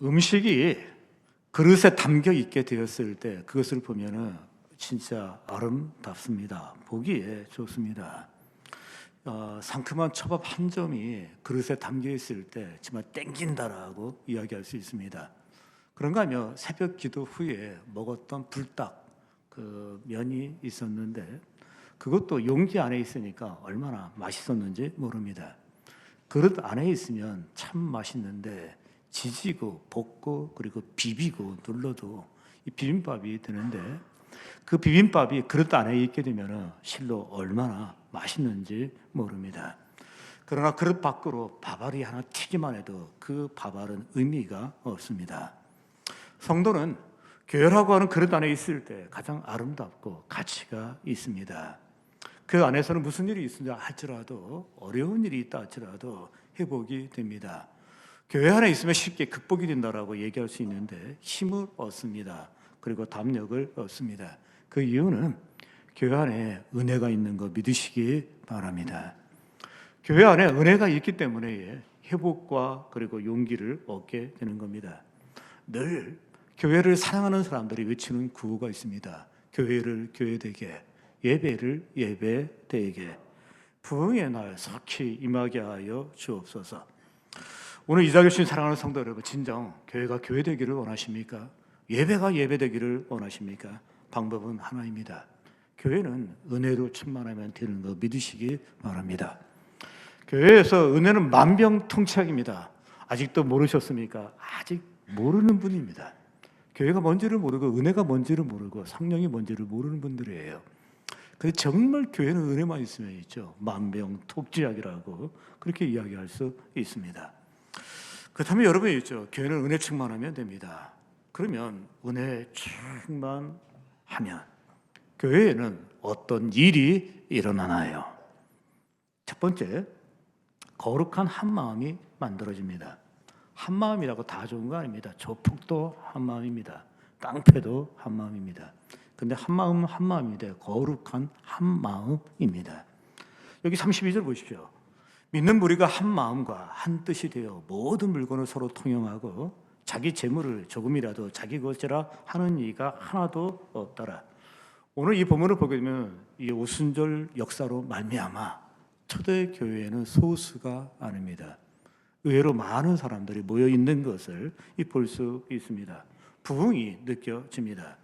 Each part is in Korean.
음식이 그릇에 담겨 있게 되었을 때 그것을 보면은 진짜 아름답습니다. 보기에 좋습니다. 상큼한 초밥 한 점이 그릇에 담겨 있을 때 정말 땡긴다라고 이야기할 수 있습니다. 그런가 하면 새벽 기도 후에 먹었던 불닭 그 면이 있었는데 그것도 용기 안에 있으니까 얼마나 맛있었는지 모릅니다. 그릇 안에 있으면 참 맛있는데 지지고 볶고 그리고 비비고 눌러도 이 비빔밥이 되는데 그 비빔밥이 그릇 안에 있게 되면 실로 얼마나 맛있는지 모릅니다. 그러나 그릇 밖으로 밥알이 하나 튀기만 해도 그 밥알은 의미가 없습니다. 성도는 교회라고 하는 그릇 안에 있을 때 가장 아름답고 가치가 있습니다. 그 안에서는 무슨 일이 있는지 할지라도 어려운 일이 있다 할지라도 회복이 됩니다. 교회 안에 있으면 쉽게 극복이 된다라고 얘기할 수 있는데 힘을 얻습니다. 그리고 담력을 얻습니다. 그 이유는 교회 안에 은혜가 있는 거 믿으시기 바랍니다. 교회 안에 은혜가 있기 때문에 회복과 그리고 용기를 얻게 되는 겁니다. 늘 교회를 사랑하는 사람들이 외치는 구호가 있습니다. 교회를 교회되게, 예배를 예배되게, 부흥의 날 속히 임하게 하여 주옵소서. 오늘 이 자리에 주신 사랑하는 성도 여러분, 진정 교회가 교회되기를 원하십니까? 예배가 예배되기를 원하십니까? 방법은 하나입니다. 교회는 은혜로 충만하면 되는 거 믿으시기 바랍니다. 교회에서 은혜는 만병통치약입니다. 아직도 모르셨습니까? 아직 모르는 분입니다. 교회가 뭔지를 모르고 은혜가 뭔지를 모르고 성령이 뭔지를 모르는 분들이에요. 근데 정말 교회는 은혜만 있으면 있죠. 만병통치약이라고 그렇게 이야기할 수 있습니다. 그렇다면 여러분이 있죠. 교회는 은혜 충만하면 됩니다. 그러면 은혜 충만하면 교회에는 어떤 일이 일어나나요? 첫 번째, 거룩한 한 마음이 만들어집니다. 한 마음이라고 다 좋은 거 아닙니다. 조폭도 한 마음입니다. 깡패도 한 마음입니다. 근데 한 마음은 한 마음인데 거룩한 한 마음입니다. 여기 32절 보십시오. 믿는 무리가 한 마음과 한 뜻이 되어 모든 물건을 서로 통용하고 자기 재물을 조금이라도 자기 것이라 하는 이가 하나도 없더라. 오늘 이 본문을 보게 되면 이 오순절 역사로 말미암아 초대교회에는 소수가 아닙니다. 의외로 많은 사람들이 모여 있는 것을 볼 수 있습니다. 부흥이 느껴집니다.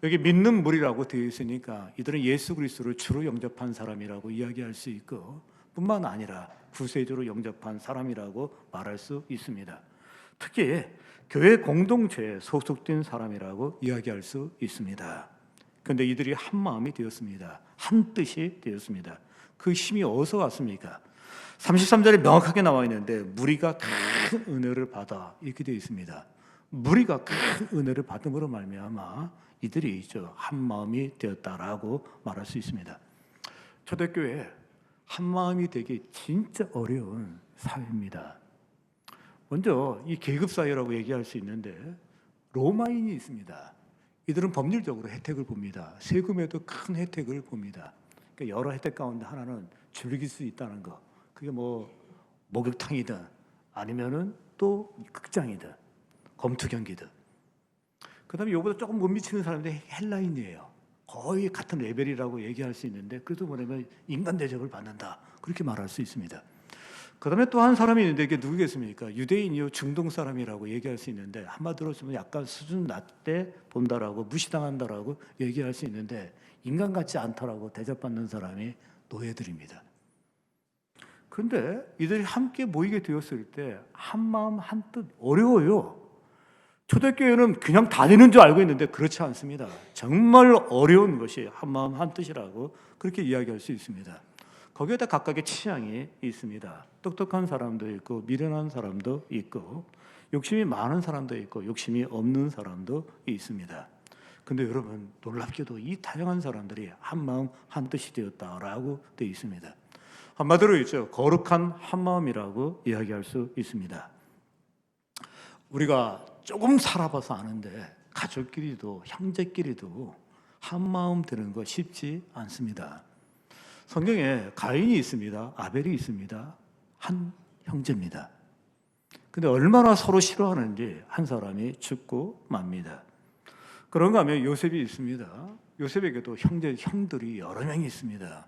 여기 믿는 무리라고 되어 있으니까 이들은 예수 그리스도를 주로 영접한 사람이라고 이야기할 수 있고 뿐만 아니라 구세주로 영접한 사람이라고 말할 수 있습니다. 특히 교회 공동체에 소속된 사람이라고 이야기할 수 있습니다. 그런데 이들이 한 마음이 되었습니다. 한 뜻이 되었습니다. 그 힘이 어디서 왔습니까? 33절에 명확하게 나와 있는데 무리가 큰 은혜를 받아 이렇게 되어 있습니다. 무리가 큰 은혜를 받음으로 말미암아 이들이 한 마음이 되었다라고 말할 수 있습니다. 초대교회 한 마음이 되기 진짜 어려운 사회입니다. 먼저 이 계급 사회라고 얘기할 수 있는데 로마인이 있습니다. 이들은 법률적으로 혜택을 봅니다. 세금에도 큰 혜택을 봅니다. 그러니까 여러 혜택 가운데 하나는 즐길 수 있다는 거. 그게 뭐 목욕탕이든 아니면은 또 극장이든 검투 경기든. 그다음에 이거보다 조금 못 미치는 사람들이 헬라인이에요. 거의 같은 레벨이라고 얘기할 수 있는데 그래도 뭐냐면 인간 대접을 받는다 그렇게 말할 수 있습니다. 그다음에 또 한 사람이 있는데 이게 누구겠습니까? 유대인이요 중동 사람이라고 얘기할 수 있는데 한마디로 좀 약간 수준 낮게 본다라고 무시당한다라고 얘기할 수 있는데 인간 같지 않다라고 대접받는 사람이 노예들입니다. 그런데 이들이 함께 모이게 되었을 때 한 마음 한 뜻 어려워요. 초대교회는 그냥 다니는 줄 알고 있는데 그렇지 않습니다. 정말 어려운 것이 한 마음 한 뜻이라고 그렇게 이야기할 수 있습니다. 거기에다 각각의 취향이 있습니다. 똑똑한 사람도 있고 미련한 사람도 있고 욕심이 많은 사람도 있고 욕심이 없는 사람도 있습니다. 근데 여러분 놀랍게도 이 다양한 사람들이 한 마음 한 뜻이 되었다라고 되어 있습니다. 한마디로 거룩한 한 마음이라고 이야기할 수 있습니다. 우리가 조금 살아봐서 아는데 가족끼리도 형제끼리도 한 마음 되는 거 쉽지 않습니다. 성경에 가인이 있습니다. 아벨이 있습니다. 한 형제입니다. 근데 얼마나 서로 싫어하는지 한 사람이 죽고 맙니다. 그런가 하면 요셉이 있습니다. 요셉에게도 형들이 여러 명이 있습니다.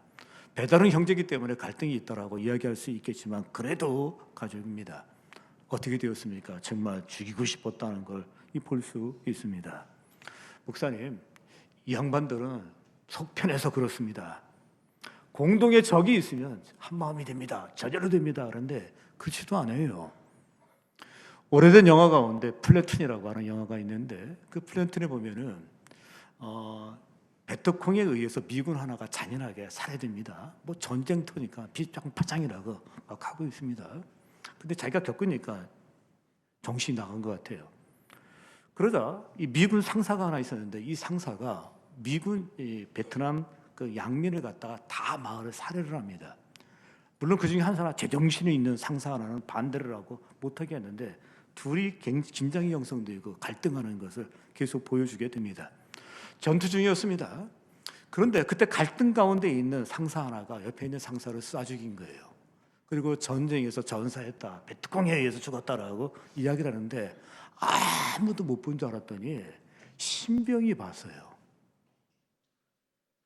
배다른 형제이기 때문에 갈등이 있다라고 이야기할 수 있겠지만 그래도 가족입니다. 어떻게 되었습니까? 정말 죽이고 싶었다는 걸 볼 수 있습니다. 목사님, 이 양반들은 속 편해서 그렇습니다. 공동의 적이 있으면 한 마음이 됩니다. 저절로 됩니다. 그런데 그렇지도 않아요. 오래된 영화 가운데 플래툰이라고 하는 영화가 있는데 그 플래툰에 보면은 베트콩에 의해서 미군 하나가 잔인하게 살해됩니다. 뭐 전쟁터니까 비장파장이라고 막 하고 있습니다. 근데 자기가 겪으니까 정신이 나간 것 같아요. 그러자 이 미군 상사가 하나 있었는데 이 상사가 미군 베트남 그 양민을 갖다가 다 마을을 살해를 합니다. 물론 그 중에 한 사람 제정신이 있는 상사 하나는 반대를 하고 못하게 했는데 둘이 긴장이 형성되고 갈등하는 것을 계속 보여주게 됩니다. 전투 중이었습니다. 그런데 그때 갈등 가운데 있는 상사 하나가 옆에 있는 상사를 쏴 죽인 거예요. 그리고 전쟁에서 전사했다, 베트콩에 의해서 죽었다라고 이야기를 하는데 아무도 못 본 줄 알았더니 신병이 봤어요.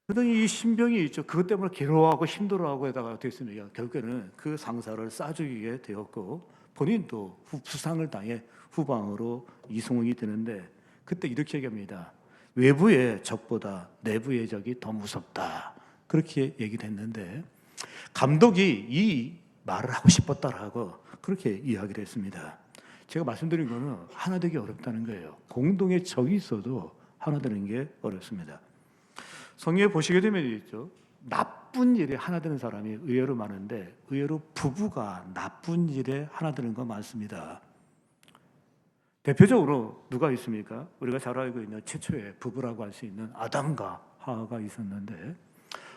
그러더니 이 신병이 있죠. 그것 때문에 괴로워하고 힘들어하고 에다가 됐습니다. 결국에는 그 상사를 쏴 죽이게 되었고 본인도 부상을 당해 후방으로 이송이 되는데 그때 이렇게 얘기합니다. 외부의 적보다 내부의 적이 더 무섭다. 그렇게 얘기를 했는데 감독이 이 말을 하고 싶었다라고 그렇게 이야기를 했습니다. 제가 말씀드린 거는 하나 되기 어렵다는 거예요. 공동의 적이 있어도 하나 되는 게 어렵습니다. 성경에 보시게 되면 있죠. 나쁜 일에 하나 되는 사람이 의외로 많은데 의외로 부부가 나쁜 일에 하나 되는 거 많습니다. 대표적으로 누가 있습니까? 우리가 잘 알고 있는 최초의 부부라고 할 수 있는 아담과 하와가 있었는데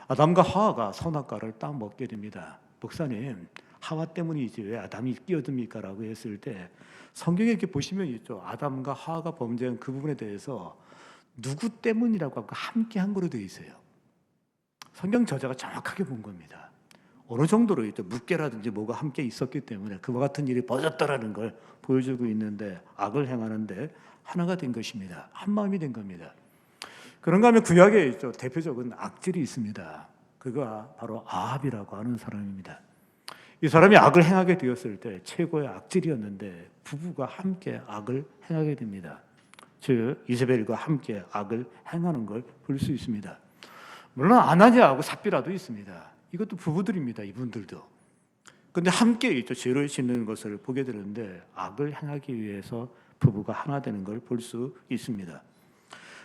아담과 하와가 선악과를 딱 먹게 됩니다. 목사님, 하와 때문이지 왜 아담이 끼어듭니까? 라고 했을 때 성경에 이렇게 보시면 있죠. 아담과 하와가 범죄한 그 부분에 대해서 누구 때문이라고 하고 함께 한 거로 되어 있어요. 성경 저자가 정확하게 본 겁니다. 어느 정도로 묻게라든지 뭐가 함께 있었기 때문에 그와 같은 일이 벌어졌다라는 걸 보여주고 있는데 악을 행하는데 하나가 된 것입니다. 한 마음이 된 겁니다. 그런가 하면 구약에 있죠. 대표적인 악질이 있습니다. 그가 바로 아합이라고 하는 사람입니다. 이 사람이 악을 행하게 되었을 때 최고의 악질이었는데 부부가 함께 악을 행하게 됩니다. 즉 이세벨과 함께 악을 행하는 걸 볼 수 있습니다. 물론 아나니아하고 삽비라도 있습니다. 이것도 부부들입니다. 이분들도. 그런데 함께 있죠. 죄를 짓는 것을 보게 되는데 악을 행하기 위해서 부부가 하나 되는 걸 볼 수 있습니다.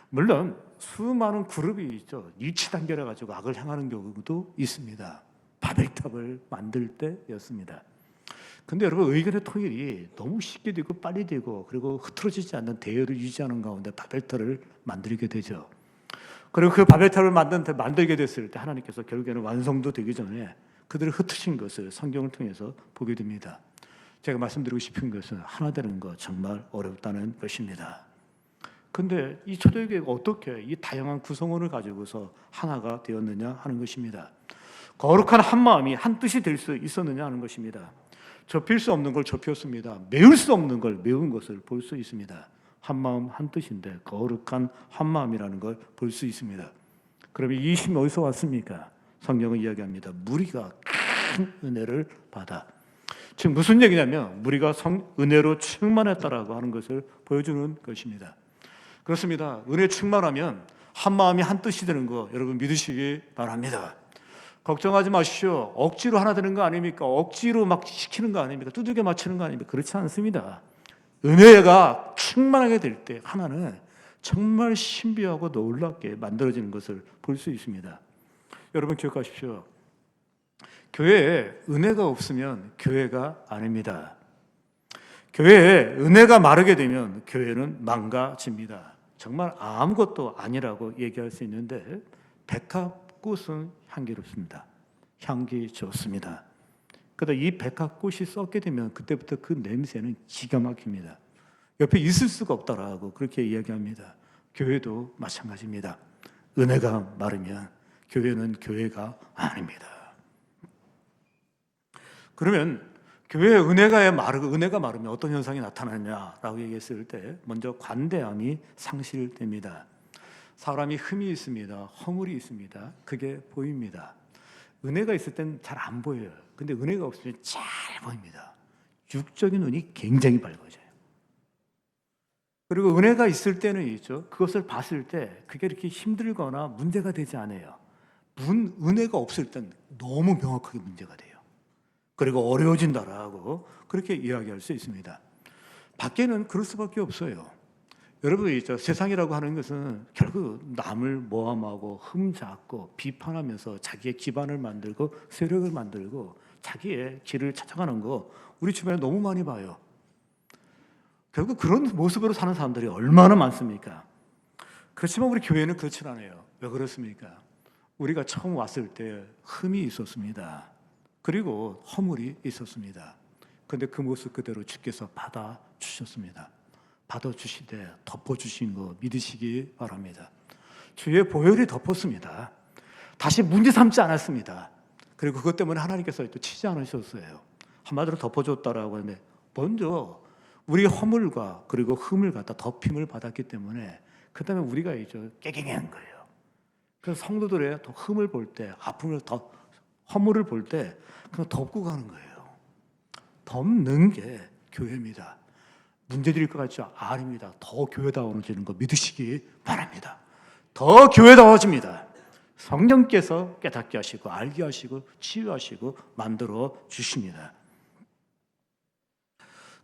물론 수많은 그룹이 있죠. 일치단결해 가지고 악을 행하는 경우도 있습니다. 바벨탑을 만들 때였습니다. 근데 여러분 의견의 통일이 너무 쉽게 되고 빨리 되고 그리고 흐트러지지 않는 대열을 유지하는 가운데 바벨탑을 만들게 되죠. 그리고 그 바벨탑을 만들게 됐을 때 하나님께서 결국에는 완성도 되기 전에 그들을 흩으신 것을 성경을 통해서 보게 됩니다. 제가 말씀드리고 싶은 것은 하나 되는 것 정말 어렵다는 것입니다. 근데 이 초대교회가 어떻게 이 다양한 구성원을 가지고서 하나가 되었느냐 하는 것입니다. 거룩한 한 마음이 한 뜻이 될 수 있었느냐 하는 것입니다. 좁힐 수 없는 걸 좁혔습니다. 메울 수 없는 걸 메운 것을 볼 수 있습니다. 한 마음 한 뜻인데 거룩한 한 마음이라는 걸 볼 수 있습니다. 그러면 이 힘이 어디서 왔습니까? 성경은 이야기합니다. 무리가 큰 은혜를 받아. 지금 무슨 얘기냐면 무리가 은혜로 충만했다라고 하는 것을 보여주는 것입니다. 그렇습니다. 은혜 충만하면 한 마음이 한 뜻이 되는 거 여러분 믿으시기 바랍니다. 걱정하지 마십시오. 억지로 하나 되는 거 아닙니까? 억지로 막 시키는 거 아닙니까? 두들겨 맞추는 거 아닙니까? 그렇지 않습니다. 은혜가 충만하게 될 때 하나는 정말 신비하고 놀랍게 만들어지는 것을 볼 수 있습니다. 여러분 기억하십시오. 교회에 은혜가 없으면 교회가 아닙니다. 교회에 은혜가 마르게 되면 교회는 망가집니다. 정말 아무것도 아니라고 얘기할 수 있는데 백합꽃은 향기롭습니다. 향기 좋습니다. 그러다 이 백합꽃이 썩게 되면 그때부터 그 냄새는 기가 막힙니다. 옆에 있을 수가 없다라고 그렇게 이야기합니다. 교회도 마찬가지입니다. 은혜가 마르면 교회는 교회가 아닙니다. 그러면 교회에 은혜가 마르면 어떤 현상이 나타나냐라고 얘기했을 때 먼저 관대함이 상실됩니다. 사람이 흠이 있습니다. 허물이 있습니다. 그게 보입니다. 은혜가 있을 땐 잘 안 보여요. 근데 은혜가 없으면 잘 보입니다. 육적인 눈이 굉장히 밝아져요. 그리고 은혜가 있을 때는 있죠. 그것을 봤을 때 그게 이렇게 힘들거나 문제가 되지 않아요. 은혜가 없을 땐 너무 명확하게 문제가 돼요. 그리고 어려워진다라고 그렇게 이야기할 수 있습니다. 밖에는 그럴 수밖에 없어요. 여러분 있죠. 세상이라고 하는 것은 결국 남을 모함하고 흠잡고 비판하면서 자기의 기반을 만들고 세력을 만들고 자기의 길을 찾아가는 거 우리 주변에 너무 많이 봐요. 결국 그런 모습으로 사는 사람들이 얼마나 많습니까? 그렇지만 우리 교회는 그렇지 않아요. 왜 그렇습니까? 우리가 처음 왔을 때 흠이 있었습니다. 그리고 허물이 있었습니다. 그런데 그 모습 그대로 주께서 받아주셨습니다. 받아주시되 덮어주신 거 믿으시기 바랍니다. 주의 보혈이 덮었습니다. 다시 문제 삼지 않았습니다. 그리고 그것 때문에 하나님께서 또 치지 않으셨어요. 한마디로 덮어줬다라고 하는데 먼저 우리 허물과 그리고 흠을 갖다 덮임을 받았기 때문에 그 다음에 우리가 이제 깨갱한 거예요. 그래서 성도들의 흠을 볼 때, 아픔을 허물을 볼 때 그냥 덮고 가는 거예요. 덮는 게 교회입니다. 문제들일 것 같죠? 아닙니다. 더 교회다워지는 거 믿으시기 바랍니다. 더 교회다워집니다. 성령께서 깨닫게 하시고 알게 하시고 치유하시고 만들어 주십니다.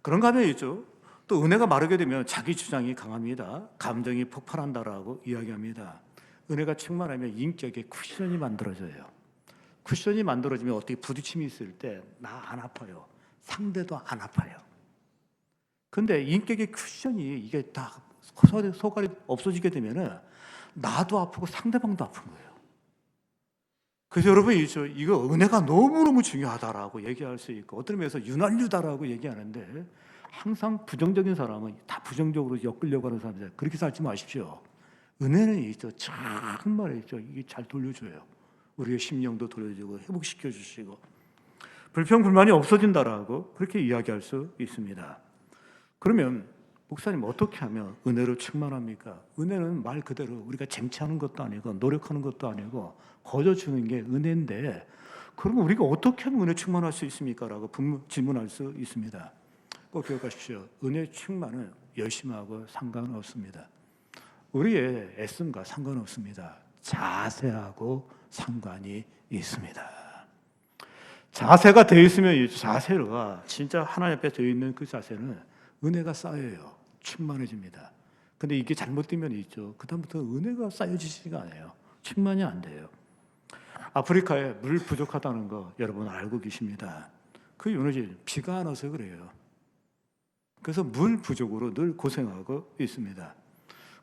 그런가 하면 있죠. 또 은혜가 마르게 되면 자기 주장이 강합니다. 감정이 폭발한다라고 이야기합니다. 은혜가 충만하면 인격에 쿠션이 만들어져요. 쿠션이 만들어지면 어떻게 부딪힘이 있을 때 나 안 아파요. 상대도 안 아파요. 근데 인격의 쿠션이 이게 다 소갈이 없어지게 되면은 나도 아프고 상대방도 아픈 거예요. 그래서 여러분 이거 은혜가 너무너무 중요하다라고 얘기할 수 있고 어떤 의미에서 윤활유다라고 얘기하는데 항상 부정적인 사람은 다 부정적으로 엮으려고 하는 사람들 그렇게 살지 마십시오. 은혜는 정말 이게 잘 돌려줘요. 우리의 심령도 돌려주고 회복시켜 주시고 불평 불만이 없어진다라고 그렇게 이야기할 수 있습니다. 그러면 목사님 어떻게 하면 은혜로 충만합니까? 은혜는 말 그대로 우리가 쟁취하는 것도 아니고 노력하는 것도 아니고 거저 주는 게 은혜인데 그러면 우리가 어떻게 하면 은혜 충만할 수 있습니까? 라고 질문할 수 있습니다. 꼭 기억하십시오. 은혜 충만은 열심히 하고 상관없습니다. 우리의 애씀과 상관없습니다. 자세하고 상관이 있습니다. 자세가 되어 있으면 이 자세가 진짜 하나님 앞에 되어 있는 그 자세는 은혜가 쌓여요. 충만해집니다. 근데 이게 잘못되면 있죠. 그다음부터 은혜가 쌓여지지가 않아요. 충만이 안 돼요. 아프리카에 물 부족하다는 거 여러분 알고 계십니다. 그 이유는 비가 안 와서 그래요. 그래서 물 부족으로 늘 고생하고 있습니다.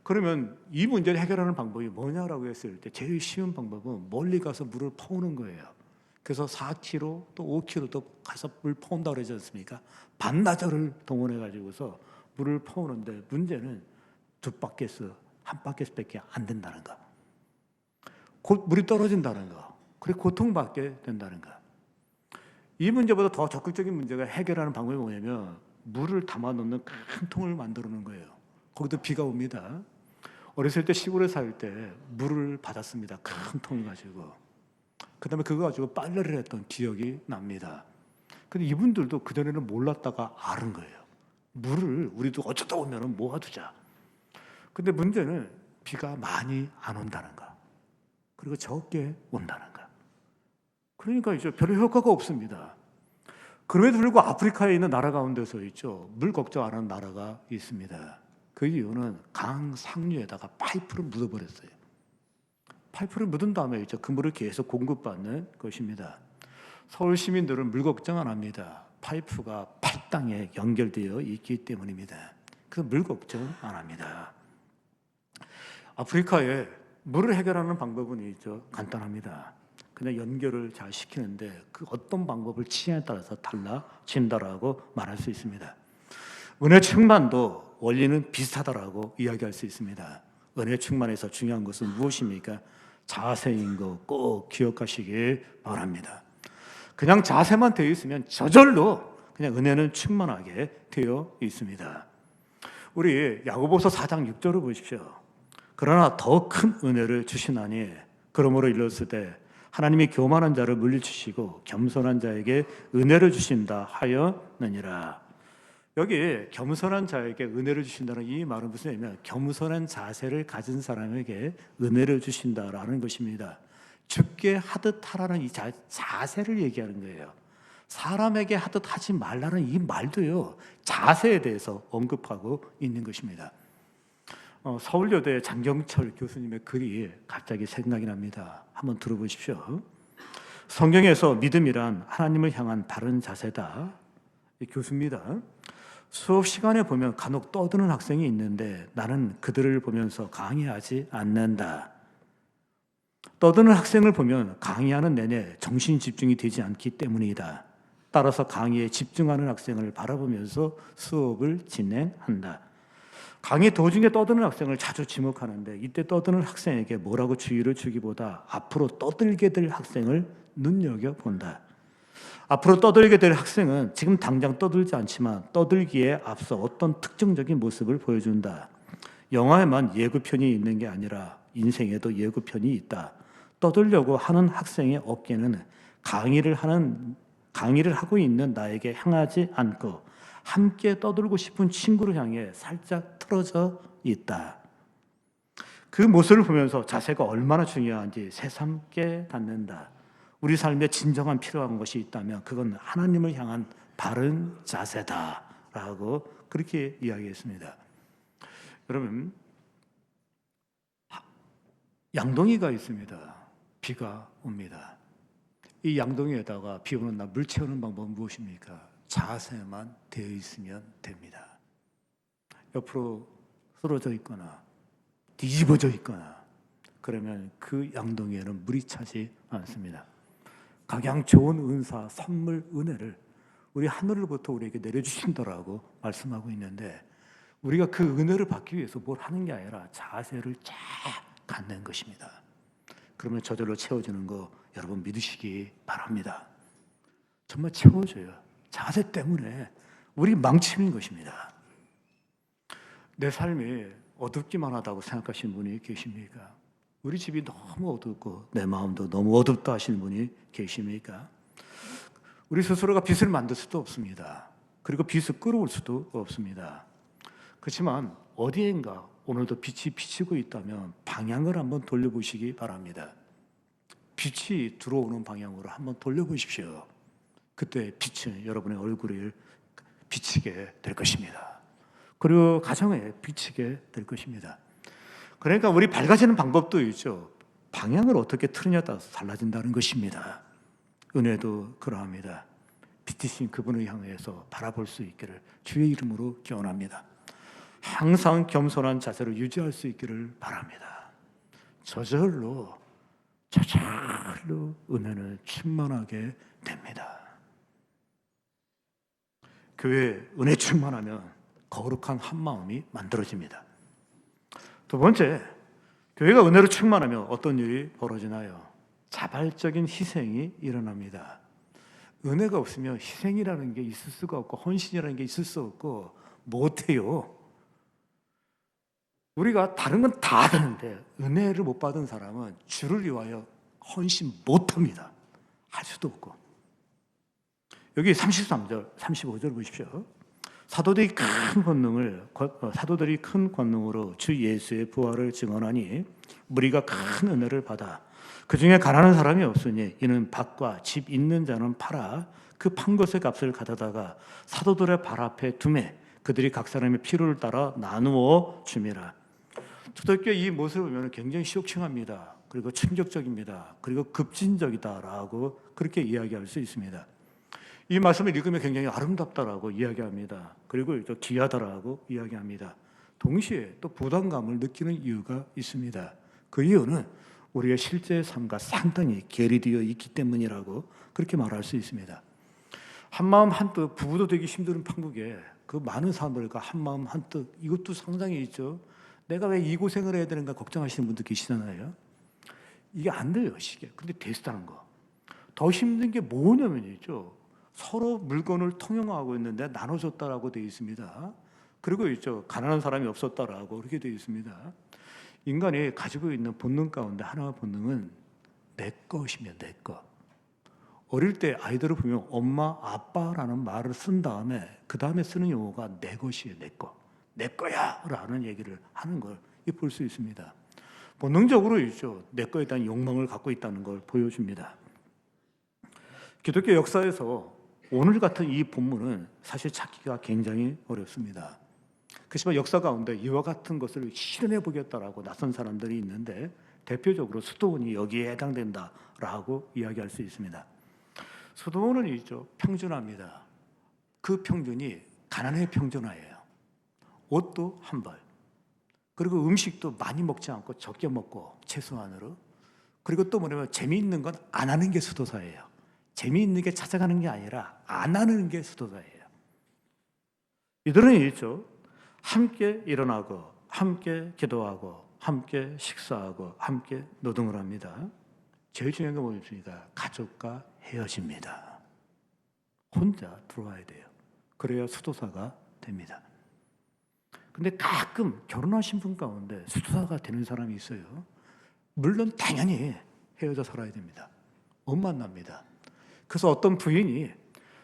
그러면 이 문제를 해결하는 방법이 뭐냐라고 했을 때 제일 쉬운 방법은 멀리 가서 물을 퍼오는 거예요. 그래서 4km 또 5km도 가서 물 퍼온다고 그러지 않습니까? 반나절을 동원해 가지고서 물을 퍼오는데 문제는 2바켓, 1바켓밖에 안 된다는 거. 곧 물이 떨어진다는 거. 그리고 고통받게 된다는 거. 이 문제보다 더 적극적인 문제가 해결하는 방법이 뭐냐면 물을 담아 놓는 큰 통을 만들어 놓는 거예요. 거기도 비가 옵니다. 어렸을 때 시골에 살 때 물을 받았습니다. 큰 통 가지고. 그 다음에 그거 가지고 빨래를 했던 기억이 납니다. 근데 이분들도 그전에는 몰랐다가 아는 거예요. 물을 우리도 어쩌다 오면 모아두자. 근데 문제는 비가 많이 안 온다는 거. 그리고 적게 온다는 거. 그러니까 이제 별 효과가 없습니다. 그럼에도 불구하고 아프리카에 있는 나라 가운데서 있죠. 물 걱정 안 하는 나라가 있습니다. 그 이유는 강 상류에다가 파이프를 묻어버렸어요. 파이프를 묻은 다음에 있죠. 그 물을 계속 공급받는 것입니다. 서울 시민들은 물 걱정 안 합니다. 파이프가 팔당에 연결되어 있기 때문입니다. 그래서 물 걱정 안 합니다. 아프리카에 물을 해결하는 방법은 있죠. 간단합니다. 그냥 연결을 잘 시키는데 그 어떤 방법을 취하에 따라서 달라진다라고 말할 수 있습니다. 은혜 충만도 원리는 비슷하다라고 이야기할 수 있습니다. 은혜 충만에서 중요한 것은 무엇입니까? 자세인 거 꼭 기억하시길 바랍니다. 그냥 자세만 되어 있으면 저절로 그냥 은혜는 충만하게 되어 있습니다. 우리 야고보서 4장 6절을 보십시오. 그러나 더 큰 은혜를 주시나니 그러므로 일렀을 때 하나님이 교만한 자를 물리치시고 겸손한 자에게 은혜를 주신다 하였느니라. 여기 겸손한 자에게 은혜를 주신다는 이 말은 무슨 의미냐면 겸손한 자세를 가진 사람에게 은혜를 주신다라는 것입니다. 죽게 하듯 하라는 이 자세를 얘기하는 거예요. 사람에게 하듯 하지 말라는 이 말도요, 자세에 대해서 언급하고 있는 것입니다. 서울여대 장경철 교수님의 글이 갑자기 생각이 납니다. 한번 들어보십시오. 성경에서 믿음이란 하나님을 향한 바른 자세다. 교수입니다. 수업 시간에 보면 간혹 떠드는 학생이 있는데 나는 그들을 보면서 강의하지 않는다. 떠드는 학생을 보면 강의하는 내내 정신 집중이 되지 않기 때문이다. 따라서 강의에 집중하는 학생을 바라보면서 수업을 진행한다. 강의 도중에 떠드는 학생을 자주 지목하는데 이때 떠드는 학생에게 뭐라고 주의를 주기보다 앞으로 떠들게 될 학생을 눈여겨본다. 앞으로 떠들게 될 학생은 지금 당장 떠들지 않지만 떠들기에 앞서 어떤 특징적인 모습을 보여준다. 영화에만 예고편이 있는 게 아니라 인생에도 예고편이 있다. 떠들려고 하는 학생의 어깨는 강의를 하고 있는 나에게 향하지 않고 함께 떠들고 싶은 친구를 향해 살짝 틀어져 있다. 그 모습을 보면서 자세가 얼마나 중요한지 새삼 깨닫는다. 우리 삶에 진정한 필요한 것이 있다면 그건 하나님을 향한 바른 자세다라고 그렇게 이야기했습니다. 여러분, 양동이가 있습니다. 비가 옵니다. 이 양동이에다가 비 오는 날 물 채우는 방법은 무엇입니까? 자세만 되어 있으면 됩니다. 옆으로 쓰러져 있거나 뒤집어져 있거나 그러면 그 양동이에는 물이 차지 않습니다. 각양 좋은 은사, 선물, 은혜를 우리 하늘로부터 우리에게 내려주신다라고 말씀하고 있는데 우리가 그 은혜를 받기 위해서 뭘 하는 게 아니라 자세를 쫙 갖는 것입니다. 그러면 저절로 채워지는 거 여러분 믿으시기 바랍니다. 정말 채워져요. 자세 때문에 우리 망치는 것입니다. 내 삶이 어둡기만 하다고 생각하시는 분이 계십니까? 우리 집이 너무 어둡고 내 마음도 너무 어둡다 하시는 분이 계십니까? 우리 스스로가 빛을 만들 수도 없습니다. 그리고 빛을 끌어올 수도 없습니다. 그렇지만 어디엔가 오늘도 빛이 비치고 있다면 방향을 한번 돌려보시기 바랍니다. 빛이 들어오는 방향으로 한번 돌려보십시오. 그때 빛은 여러분의 얼굴을 비치게 될 것입니다. 그리고 가정에 비치게 될 것입니다. 그러니까 우리 밝아지는 방법도 있죠. 방향을 어떻게 틀느냐에 따라서 달라진다는 것입니다. 은혜도 그러합니다. 빛이신 그분을 향해서 바라볼 수 있기를 주의 이름으로 기원합니다. 항상 겸손한 자세를 유지할 수 있기를 바랍니다. 저절로 은혜는 충만하게 됩니다. 교회에 은혜 충만하면 거룩한 한 마음이 만들어집니다. 두 번째, 교회가 은혜로 충만하면 어떤 일이 벌어지나요? 자발적인 희생이 일어납니다. 은혜가 없으면 희생이라는 게 있을 수가 없고 헌신이라는 게 있을 수 없고 못해요. 우리가 다른 건 다 되는데 은혜를 못 받은 사람은 주를 위하여 헌신 못합니다. 할 수도 없고. 여기 33절, 35절 보십시오. 사도들이 큰 권능으로 주 예수의 부활을 증언하니 무리가 큰 은혜를 받아 그 중에 가난한 사람이 없으니 이는 밭과 집 있는 자는 팔아 그 판 것의 값을 가져다가 사도들의 발 앞에 두매 그들이 각 사람의 필요를 따라 나누어 줌이라. 초대교회 이 모습을 보면 굉장히 쇼킹합니다. 그리고 충격적입니다. 그리고 급진적이다라고 그렇게 이야기할 수 있습니다. 이 말씀을 읽으면 굉장히 아름답다라고 이야기합니다. 그리고 또 귀하다라고 이야기합니다. 동시에 또 부담감을 느끼는 이유가 있습니다. 그 이유는 우리의 실제 삶과 상당히 괴리되어 있기 때문이라고 그렇게 말할 수 있습니다. 한마음 한뜻 부부도 되기 힘든 판국에 그 많은 사람들과 한마음 한뜻 이것도 상당히 있죠. 내가 왜 이 고생을 해야 되는가 걱정하시는 분들 계시잖아요. 이게 안 돼요, 시계. 근데 됐다는 거. 더 힘든 게 뭐냐면이죠. 서로 물건을 통용하고 있는데 나눠줬다라고 되어 있습니다. 그리고 있죠, 가난한 사람이 없었다라고 그렇게 되어 있습니다. 인간이 가지고 있는 본능 가운데 하나의 본능은 내 것이며 내 것. 어릴 때 아이들을 보면 엄마, 아빠라는 말을 쓴 다음에 그 다음에 쓰는 용어가 내 것이에요, 내 것. 내 거야 라는 얘기를 하는 걸 볼 수 있습니다. 본능적으로 있죠, 내 거에 대한 욕망을 갖고 있다는 걸 보여줍니다. 기독교 역사에서 오늘 같은 이 본문은 사실 찾기가 굉장히 어렵습니다. 그렇지만 역사 가운데 이와 같은 것을 실현해 보겠다라고 나선 사람들이 있는데 대표적으로 수도원이 여기에 해당된다라고 이야기할 수 있습니다. 수도원은 있죠, 평준화입니다. 그 평준이 가난의 평준화예요. 옷도 한 벌, 그리고 음식도 많이 먹지 않고 적게 먹고 최소한으로, 그리고 또 뭐냐면 재미있는 건 안 하는 게 수도사예요. 재미있는 게 찾아가는 게 아니라 안 하는 게 수도사예요. 이들은 있죠, 함께 일어나고 함께 기도하고 함께 식사하고 함께 노동을 합니다. 제일 중요한 게 뭐였습니까? 가족과 헤어집니다. 혼자 들어와야 돼요. 그래야 수도사가 됩니다. 근데 가끔 결혼하신 분 가운데 수도사가 되는 사람이 있어요. 물론 당연히 헤어져 살아야 됩니다. 못 만납니다. 그래서 어떤 부인이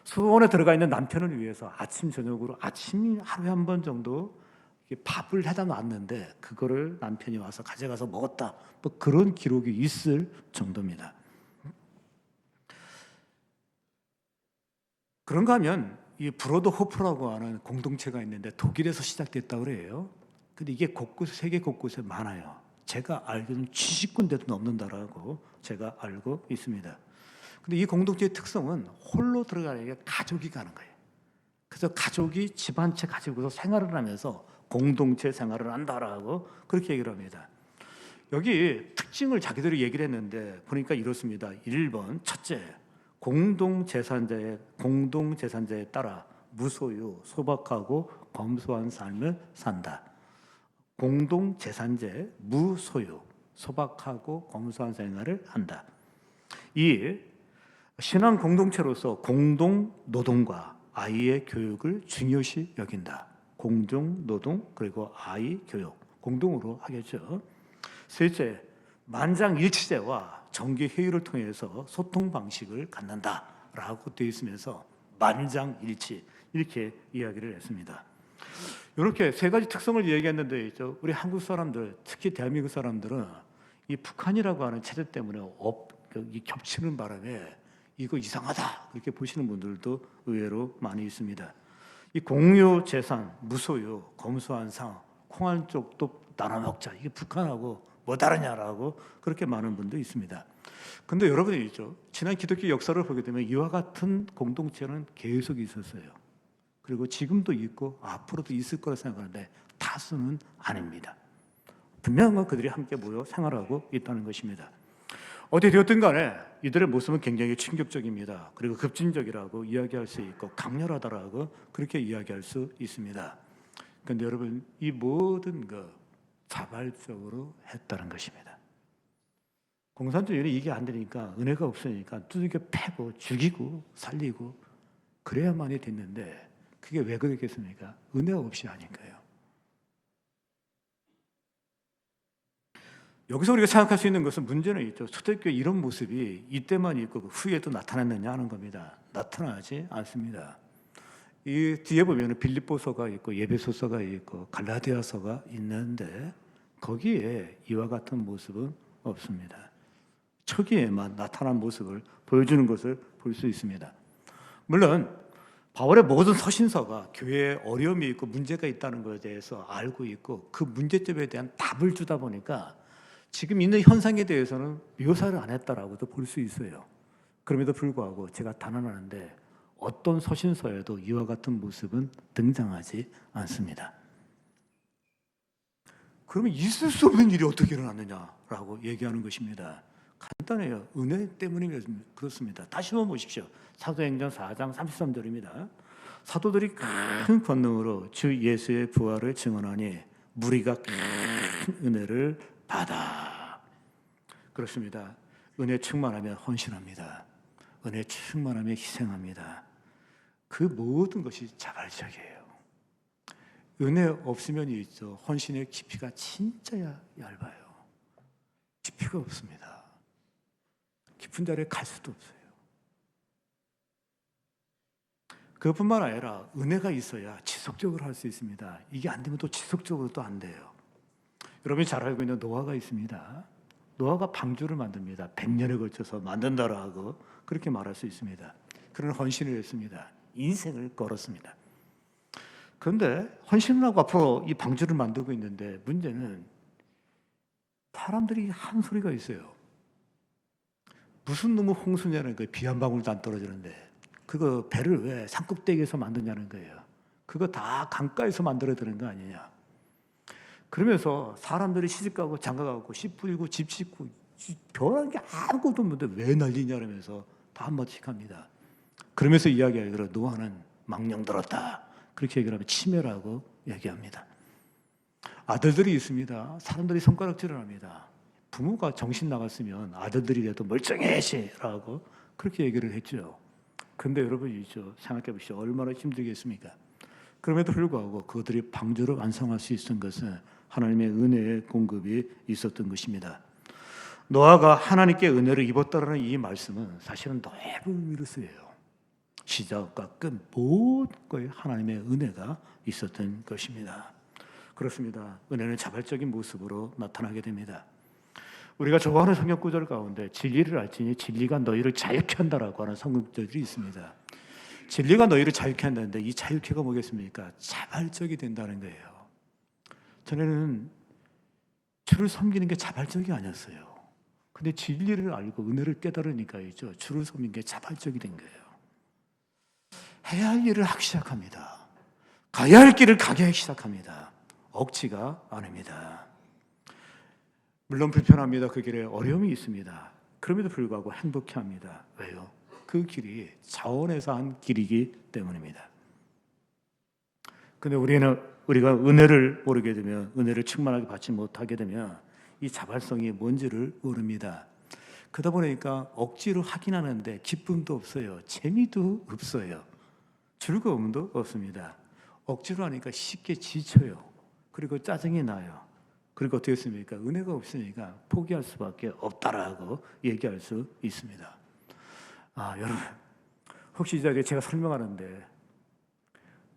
수도원에 들어가 있는 남편을 위해서 아침 저녁으로 아침 하루에 한 번 정도 밥을 해다 놨는데 그거를 남편이 와서 가져가서 먹었다, 뭐 그런 기록이 있을 정도입니다. 그런가 하면 이 브로더호프라고 하는 공동체가 있는데 독일에서 시작됐다고 그래요. 근데 이게 곳곳에, 세계 곳곳에 많아요. 제가 알기로는 70군데도 넘는다라고 제가 알고 있습니다. 근데 이 공동체의 특성은 홀로 들어가는 게 가족이 가는 거예요. 그래서 가족이 집 한 채 가지고서 생활을 하면서 공동체 생활을 한다라고 그렇게 얘기를 합니다. 여기 특징을 자기들이 얘기를 했는데 보니까 이렇습니다. 1번, 첫째, 공동재산자에 따라 무소유, 소박하고 검소한 삶을 산다. 공동재산자에 무소유, 소박하고 검소한 생활을 한다. 2. 신앙 공동체로서 공동노동과 아이의 교육을 중요시 여긴다. 공동노동 그리고 아이 교육 공동으로 하겠죠. 셋째, 만장일치제와 정기회의를 통해서 소통 방식을 갖는다라고 되어 있으면서 만장일치 이렇게 이야기를 했습니다. 이렇게 세 가지 특성을 얘기했는데 우리 한국 사람들, 특히 대한민국 사람들은 이 북한이라고 하는 체제 때문에 겹치는 바람에 이거 이상하다 이렇게 보시는 분들도 의외로 많이 있습니다. 이 공유 재산, 무소유, 검소한 상, 콩 한 쪽도 나눠 먹자, 이게 북한하고 뭐 다르냐라고 그렇게 많은 분도 있습니다. 근데 여러분이 있죠, 지난 기독교 역사를 보게 되면 이와 같은 공동체는 계속 있었어요. 그리고 지금도 있고 앞으로도 있을 거라 생각하는데 다수는 아닙니다. 분명한 건 그들이 함께 모여 생활하고 있다는 것입니다. 어디 되었든 간에 이들의 모습은 굉장히 충격적입니다. 그리고 급진적이라고 이야기할 수 있고 강렬하다라고 그렇게 이야기할 수 있습니다. 그런데 여러분, 이 모든 것 자발적으로 했다는 것입니다. 공산주의는 이게 안 되니까, 은혜가 없으니까 두들겨 패고 죽이고 살리고 그래야만이 됐는데 그게 왜 그랬겠습니까? 은혜 없이 하니까요. 여기서 우리가 생각할 수 있는 것은, 문제는 있죠, 초대교회 이런 모습이 이때만 있고 후에도 나타났느냐 하는 겁니다. 나타나지 않습니다. 이 뒤에 보면 빌립보서가 있고 예배소서가 있고 갈라디아서가 있는데 거기에 이와 같은 모습은 없습니다. 초기에만 나타난 모습을 보여주는 것을 볼 수 있습니다. 물론 바울의 모든 서신서가 교회에 어려움이 있고 문제가 있다는 것에 대해서 알고 있고 그 문제점에 대한 답을 주다 보니까 지금 있는 현상에 대해서는 묘사를 안 했다라고도 볼 수 있어요. 그럼에도 불구하고 제가 단언하는데 어떤 서신서에도 이와 같은 모습은 등장하지 않습니다. 그러면 있을 수 없는 일이 어떻게 일어났느냐라고 얘기하는 것입니다. 간단해요. 은혜 때문에 그렇습니다. 다시 한번 보십시오. 사도행전 4장 33절입니다. 사도들이 큰 권능으로 주 예수의 부활을 증언하니 무리가 큰 은혜를 받아. 그렇습니다. 은혜 충만하면 헌신합니다. 은혜 충만하면 희생합니다. 그 모든 것이 자발적이에요. 은혜 없으면 있죠. 헌신의 깊이가 진짜 얇아요. 깊이가 없습니다. 깊은 자리에 갈 수도 없어요. 그것뿐만 아니라 은혜가 있어야 지속적으로 할 수 있습니다. 이게 안 되면 또 지속적으로 또 안 돼요. 여러분이 잘 알고 있는 노아가 있습니다. 노아가 방주를 만듭니다. 100년에 걸쳐서 만든다라고 그렇게 말할 수 있습니다. 그런 헌신을 했습니다. 인생을 걸었습니다. 그런데 헌신을 하고 앞으로 이 방주를 만들고 있는데 문제는 사람들이 한 소리가 있어요. 무슨 놈의 홍수냐는 거예요. 비 한 방울도 안 떨어지는데 그거 배를 왜 산꼭대기에서 만드냐는 거예요. 그거 다 강가에서 만들어야 되는 거 아니냐. 그러면서 사람들이 시집가고 장가가고 씨 뿌리고 집 짓고 별한 게 아무것도 없는데 왜 난리냐 그러면서 다 한마디씩 합니다. 그러면서 이야기하기로 노아는 망령 들었다. 그렇게 얘기를 하면 치매라고 얘기합니다. 아들들이 있습니다. 사람들이 손가락질을 합니다. 부모가 정신 나갔으면 아들들이라도 멀쩡해시라고 그렇게 얘기를 했죠. 근데 여러분이 생각해 보시죠. 얼마나 힘들겠습니까? 그럼에도 불구하고 그들이 방주를 완성할 수 있었던 것은 하나님의 은혜의 공급이 있었던 것입니다. 노아가 하나님께 은혜를 입었다라는 이 말씀은 사실은 넓은 의미를 쓰여요. 시작과 끝 모든 거에 하나님의 은혜가 있었던 것입니다. 그렇습니다. 은혜는 자발적인 모습으로 나타나게 됩니다. 우리가 좋아하는 성경 구절 가운데 진리를 알지니 진리가 너희를 자유케 한다라고 하는 성경 구절이 있습니다. 진리가 너희를 자유케 한다는데 이 자유케가 뭐겠습니까? 자발적이 된다는 거예요. 전에는 주를 섬기는 게 자발적이 아니었어요. 근데 진리를 알고 은혜를 깨달으니까 주를 섬기는 게 자발적이 된 거예요. 해야 할 일을 하기 시작합니다. 가야 할 길을 가게 하기 시작합니다. 억지가 아닙니다. 물론 불편합니다. 그 길에 어려움이 있습니다. 그럼에도 불구하고 행복해합니다. 왜요? 그 길이 자원에서 한 길이기 때문입니다. 근데 우리가 은혜를 모르게 되면, 은혜를 충만하게 받지 못하게 되면 이 자발성이 뭔지를 모릅니다. 그러다 보니까 억지로 하긴 하는데 기쁨도 없어요. 재미도 없어요. 즐거움도 없습니다. 억지로 하니까 쉽게 지쳐요. 그리고 짜증이 나요. 그리고 어떻게 했습니까? 은혜가 없으니까 포기할 수밖에 없다라고 얘기할 수 있습니다. 여러분, 혹시 이 자리에 제가 설명하는데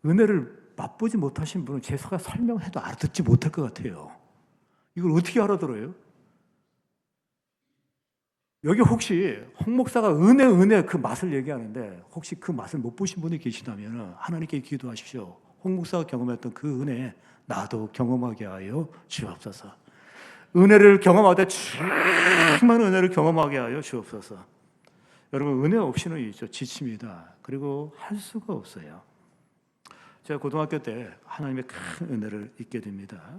은혜를 맛보지 못하신 분은 제가 설명해도 알아듣지 못할 것 같아요. 이걸 어떻게 알아들어요? 여기 혹시 홍 목사가 은혜 그 맛을 얘기하는데 혹시 그 맛을 못 보신 분이 계시다면 하나님께 기도하십시오. 홍 목사가 경험했던 그 은혜 나도 경험하게 하여 주옵소서. 은혜를 경험하되 충만한 은혜를 경험하게 하여 주옵소서. 여러분 은혜 없이는 지칩니다. 그리고 할 수가 없어요. 제가 고등학교 때 하나님의 큰 은혜를 잊게 됩니다.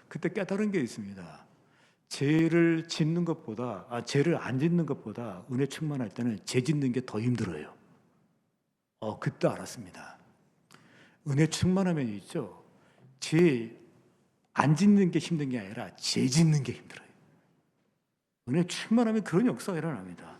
그때 깨달은 게 있습니다. 죄를 짓는 것보다 죄를 안 짓는 것보다 은혜 충만할 때는 죄 짓는 게 더 힘들어요. 그때 알았습니다. 은혜 충만하면 죄 안 짓는 게 힘든 게 아니라 죄 짓는 게 힘들어요. 은혜 충만하면 그런 역사가 일어납니다.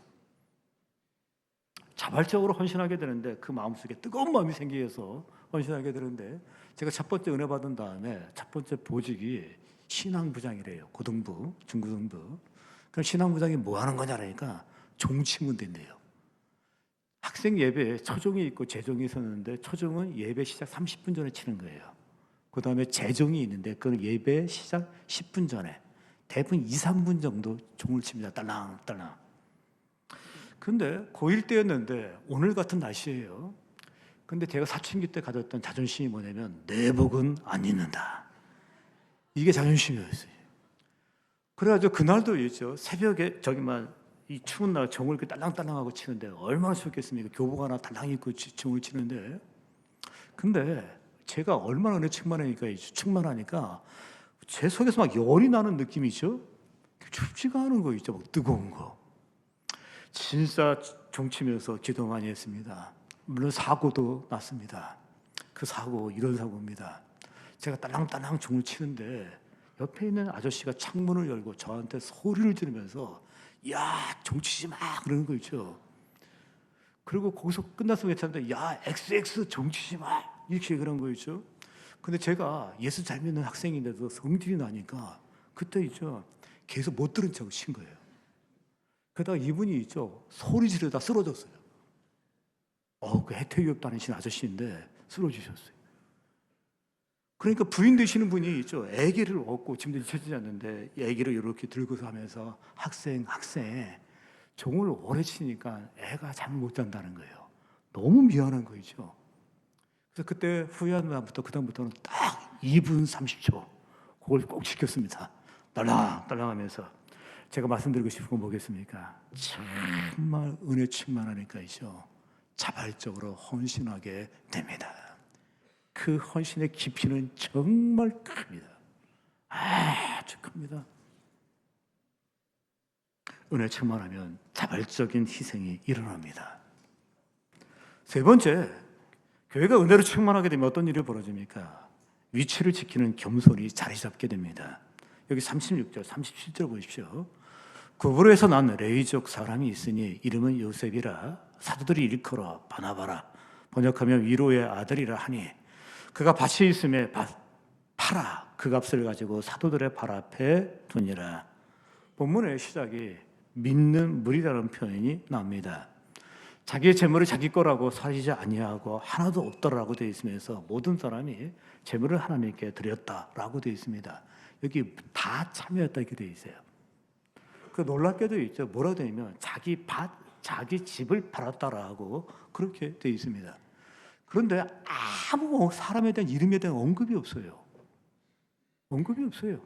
자발적으로 헌신하게 되는데 그 마음속에 뜨거운 마음이 생기어서 헌신하게 되는데 제가 첫 번째 은혜 받은 다음에 첫 번째 보직이 신앙부장이래요. 고등부, 중고등부. 그럼 신앙부장이 뭐 하는 거냐니까 종 치면 된대요. 학생 예배에 초종이 있고 재종이 있었는데 초종은 예배 시작 30분 전에 치는 거예요. 그 다음에 재종이 있는데 그건 예배 시작 10분 전에 대부분 2, 3분 정도 종을 칩니다. 딸랑딸랑. 근데 고1 때였는데 오늘 같은 날씨예요. 근데 제가 사춘기 때 가졌던 자존심이 뭐냐면 내 복은 안 잊는다. 이게 자존심이었어요. 그래가지고 그날도 새벽에 이 추운 날 종을 이렇게 딸랑딸랑하고 치는데 얼마나 춥겠습니까? 교복 하나 달랑 입고 종을 치는데 근데 제가 얼마나 은혜 충만하니까 제 속에서 막 열이 나는 느낌이죠. 춥지가 않은 거 있죠. 막 뜨거운 거. 진짜 종치면서 기도 많이 했습니다. 물론 사고도 났습니다. 그 사고 이런 사고입니다. 제가 딸랑딸랑 종을 치는데 옆에 있는 아저씨가 창문을 열고 저한테 소리를 지르면서 야, 종 치지 마 그러는 거 있죠. 그리고 거기서 끝나서 괜찮은데 야 XX 정치지 마 이렇게 그런 거였죠. 근데 제가 예수 잘 믿는 학생인데도 성질이 나니까 그때 있죠 계속 못 들은 척을 친 거예요. 그러다가 이분이 있죠 소리 지르다 쓰러졌어요. 그 혜택유업 다니신 아저씨인데 쓰러지셨어요. 그러니까 부인 되시는 분이 있죠 아기를 얻고 지금도 잊혀지지 않는데 아기를 이렇게 들고서 하면서 학생 종을 오래 치니까 애가 잠을 못 잔다는 거예요. 너무 미안한 거죠. 그래서 그때 후회한 다음부터 그다음부터는 딱 2분 30초 그걸 꼭 지켰습니다. 딸랑딸랑하면서 제가 말씀드리고 싶은 건 뭐겠습니까? 정말 은혜 충만하니까요 자발적으로 헌신하게 됩니다. 그 헌신의 깊이는 정말 큽니다. 아주 큽니다. 은혜 충만하면 자발적인 희생이 일어납니다. 세 번째, 교회가 은혜로 충만하게 되면 어떤 일이 벌어집니까? 위치를 지키는 겸손이 자리 잡게 됩니다. 여기 36절, 37절 보십시오. 구브로에서 난 레위족 사람이 있으니 이름은 요셉이라 사도들이 일컬어 바나바라 번역하면 위로의 아들이라 하니 그가 밭이 있음에 팔아 그 값을 가지고 사도들의 발 앞에 두니라. 본문의 시작이 믿는 물이라는 표현이 나옵니다. 자기의 재물을 자기 거라고 사리지 아니하고 하나도 없더라고 되어 있으면서 모든 사람이 재물을 하나님께 드렸다라고 되어 있습니다. 여기 다 참여했다 이렇게 되어 있어요. 그 놀랍게도 있죠. 뭐라 되냐면 자기 밭, 자기 집을 팔았다라고 그렇게 되어 있습니다. 그런데 아무 사람에 대한 이름에 대한 언급이 없어요. 언급이 없어요.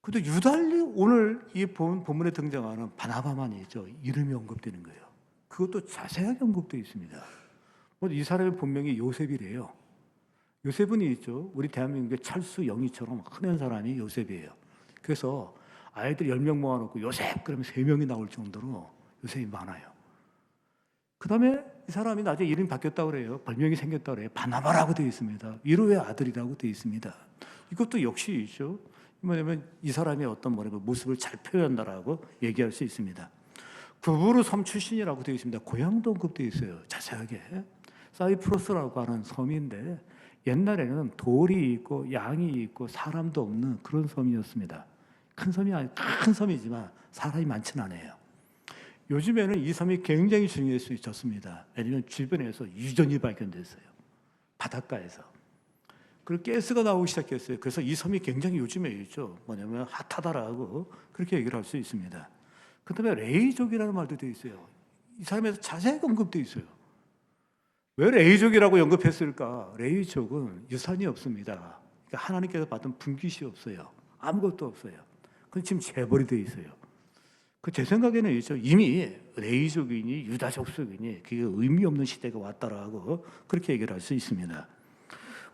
근데 유달리 오늘 이 본문에 등장하는 바나바만이죠. 이름이 언급되는 거예요. 그것도 자세하게 언급되어 있습니다. 이 사람의 본명이 요셉이래요. 요셉은 있죠. 우리 대한민국의 찰수 영희처럼 흔한 사람이 요셉이에요. 그래서 아이들 10명 모아놓고 요셉 그러면 3명이 나올 정도로 요셉이 많아요. 그 다음에 이 사람이 나중에 이름이 바뀌었다고 그래요. 별명이 생겼다고 그래요. 바나바라고 되어 있습니다. 위로의 아들이라고 되어 있습니다. 이것도 역시 있죠. 뭐냐면 이 사람의 어떤 모습을 잘 표현한다라고 얘기할 수 있습니다. 구브로 섬 출신이라고 되어 있습니다. 고향도 언급되어 있어요. 자세하게. 사이프러스라고 하는 섬인데 옛날에는 돌이 있고 양이 있고 사람도 없는 그런 섬이었습니다. 큰 섬이지만 사람이 많지는 않아요. 요즘에는 이 섬이 굉장히 중요할 수 있었습니다. 왜냐하면 주변에서 유전이 발견됐어요. 바닷가에서. 그리고 가스가 나오기 시작했어요. 그래서 이 섬이 굉장히 요즘에 있죠. 뭐냐면 핫하다라고 그렇게 얘기를 할 수 있습니다. 그 다음에 레이족이라는 말도 되어 있어요. 이 사람에서 자세히 언급되어 있어요. 왜 레이족이라고 언급했을까? 레이족은 유산이 없습니다. 그러니까 하나님께서 받은 분깃이 없어요. 아무것도 없어요. 그건 지금 재벌이 되어 있어요. 제 생각에는 있죠. 이미 레이족이니 유다족속이니 그게 의미 없는 시대가 왔다라고 그렇게 얘기를 할 수 있습니다.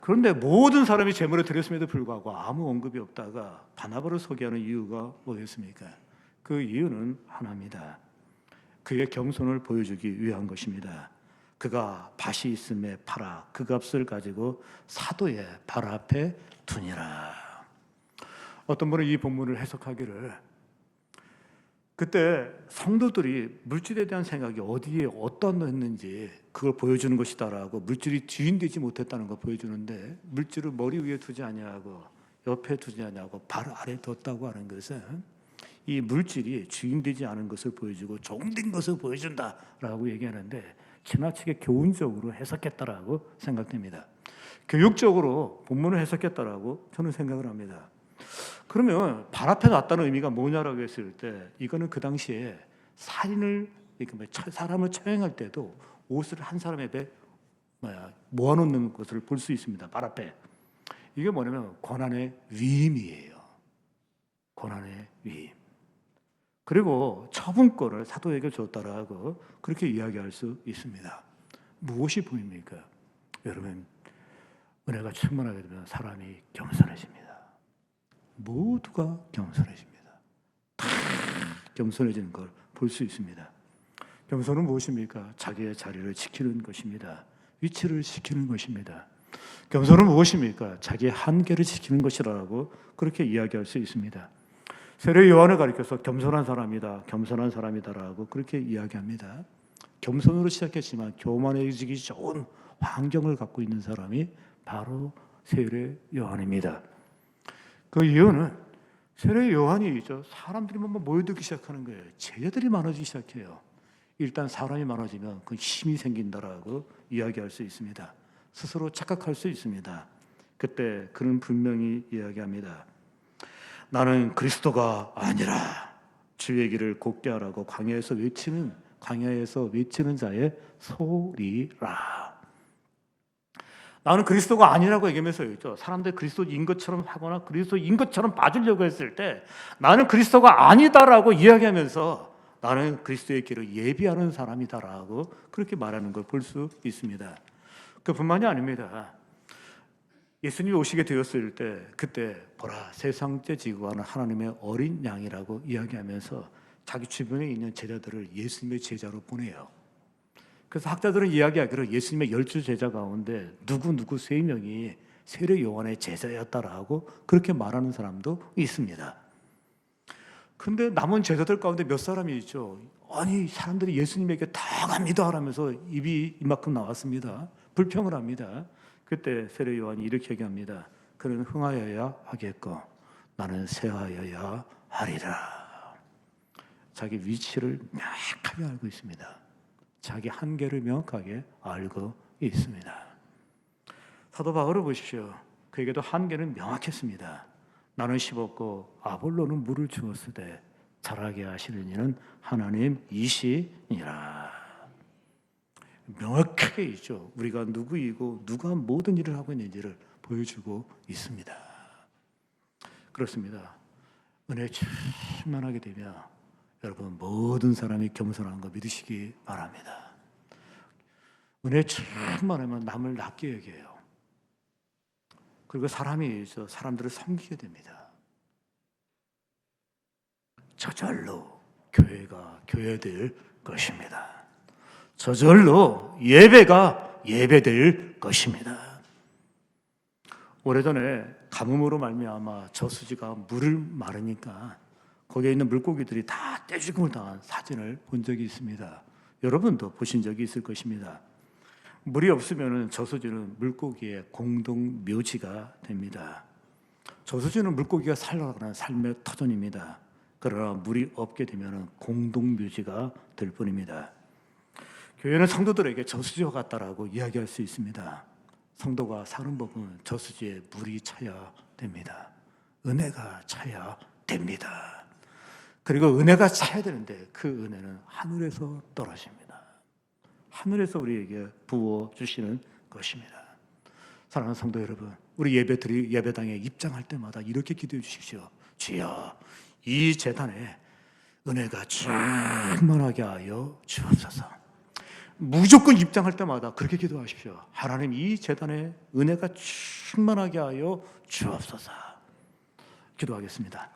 그런데 모든 사람이 제물을 드렸음에도 불구하고 아무 언급이 없다가 바나바를 소개하는 이유가 뭐겠습니까? 그 이유는 하나입니다. 그의 겸손을 보여주기 위한 것입니다. 그가 밭이 있음에 팔아 그 값을 가지고 사도의 발 앞에 두니라. 어떤 분은 이 본문을 해석하기를 그때 성도들이 물질에 대한 생각이 어디에 어떠했는지 그걸 보여주는 것이다라고 물질이 주인되지 못했다는 걸 보여주는데 물질을 머리 위에 두지 아니하고 옆에 두지 아니하고 발 아래 뒀다고 하는 것은 이 물질이 주인되지 않은 것을 보여주고 종된 것을 보여준다라고 얘기하는데 지나치게 교훈적으로 해석했다라고 생각됩니다. 교육적으로 본문을 해석했다라고 저는 생각을 합니다. 그러면 발 앞에 놨다는 의미가 뭐냐라고 했을 때 이거는 그 당시에 살인을 사람을 처형할 때도 옷을 한 사람에 모아놓는 것을 볼 수 있습니다. 발 앞에. 이게 뭐냐면 고난의 위임이에요. 고난의 위임. 그리고 처분권을 사도에게 줬다라고 그렇게 이야기할 수 있습니다. 무엇이 보입니까? 여러분, 은혜가 충만하게 되면 사람이 겸손해집니다. 모두가 겸손해집니다. 다 겸손해지는 걸 볼 수 있습니다. 겸손은 무엇입니까? 자기의 자리를 지키는 것입니다. 위치를 지키는 것입니다. 겸손은 무엇입니까? 자기의 한계를 지키는 것이라고 그렇게 이야기할 수 있습니다. 세례 요한을 가리켜서 겸손한 사람이다, 겸손한 사람이다라고 그렇게 이야기합니다. 겸손으로 시작했지만 교만해지기 좋은 환경을 갖고 있는 사람이 바로 세례 요한입니다. 그 이유는 세례 요한이 사람들이 모여들기 시작하는 거예요. 제자들이 많아지기 시작해요. 일단 사람이 많아지면 그 힘이 생긴다라고 이야기할 수 있습니다. 스스로 착각할 수 있습니다. 그때 그는 분명히 이야기합니다. 나는 그리스도가 아니라 주의 길을 곧게 하라고 광야에서 외치는 자의 소리라. 나는 그리스도가 아니라고 얘기하면서 사람들이 그리스도인 것처럼 하거나 그리스도인 것처럼 봐주려고 했을 때 나는 그리스도가 아니다라고 이야기하면서 나는 그리스도의 길을 예비하는 사람이다라고 그렇게 말하는 걸 볼 수 있습니다. 그뿐만이 아닙니다. 예수님이 오시게 되었을 때 그때 보라 세상째 지고 가는 하나님의 어린 양이라고 이야기하면서 자기 주변에 있는 제자들을 예수님의 제자로 보내요. 그래서 학자들은 이야기하기로 예수님의 12 제자 가운데 누구 3명이 세례 요한의 제자였다라고 그렇게 말하는 사람도 있습니다. 근데 남은 제자들 가운데 몇 사람이 있죠. 아니 사람들이 예수님에게 다 갑니다 하면서 입이 이만큼 나왔습니다. 불평을 합니다. 그때 세례 요한이 이렇게 얘기합니다. 그는 흥하여야 하겠고 나는 쇠하여야 하리라. 자기 위치를 명확하게 알고 있습니다. 자기 한계를 명확하게 알고 있습니다. 사도 바울을 보십시오. 그에게도 한계는 명확했습니다. 나는 심었고 아볼로는 물을 주었으되 자라게 하시는 이는 하나님이시니라. 명확하게 있죠. 우리가 누구이고 누가 모든 일을 하고 있는지를 보여주고 있습니다. 그렇습니다. 은혜 충만하게 되면 여러분 모든 사람이 겸손한 거 믿으시기 바랍니다. 은혜 충만하면 남을 낮게 여겨요. 그리고 사람들을 섬기게 됩니다. 저절로 교회가 교회될 것입니다. 저절로 예배가 예배될 것입니다. 오래전에 가뭄으로 말미암아 저수지가 물을 마르니까 거기에 있는 물고기들이 다 떼죽음을 당한 사진을 본 적이 있습니다. 여러분도 보신 적이 있을 것입니다. 물이 없으면 저수지는 물고기의 공동 묘지가 됩니다. 저수지는 물고기가 살아가는 삶의 터전입니다. 그러나 물이 없게 되면 공동 묘지가 될 뿐입니다. 교회는 성도들에게 저수지와 같다라고 이야기할 수 있습니다. 성도가 사는 법은 저수지에 물이 차야 됩니다. 은혜가 차야 됩니다. 그리고 은혜가 차야 되는데 그 은혜는 하늘에서 떨어집니다. 하늘에서 우리에게 부어주시는 것입니다. 사랑하는 성도 여러분, 우리 예배당에 입장할 때마다 이렇게 기도해 주십시오. 주여, 이 제단에 은혜가 충만하게 하여 주옵소서. 무조건 입장할 때마다 그렇게 기도하십시오. 하나님, 이 제단에 은혜가 충만하게 하여 주옵소서. 기도하겠습니다.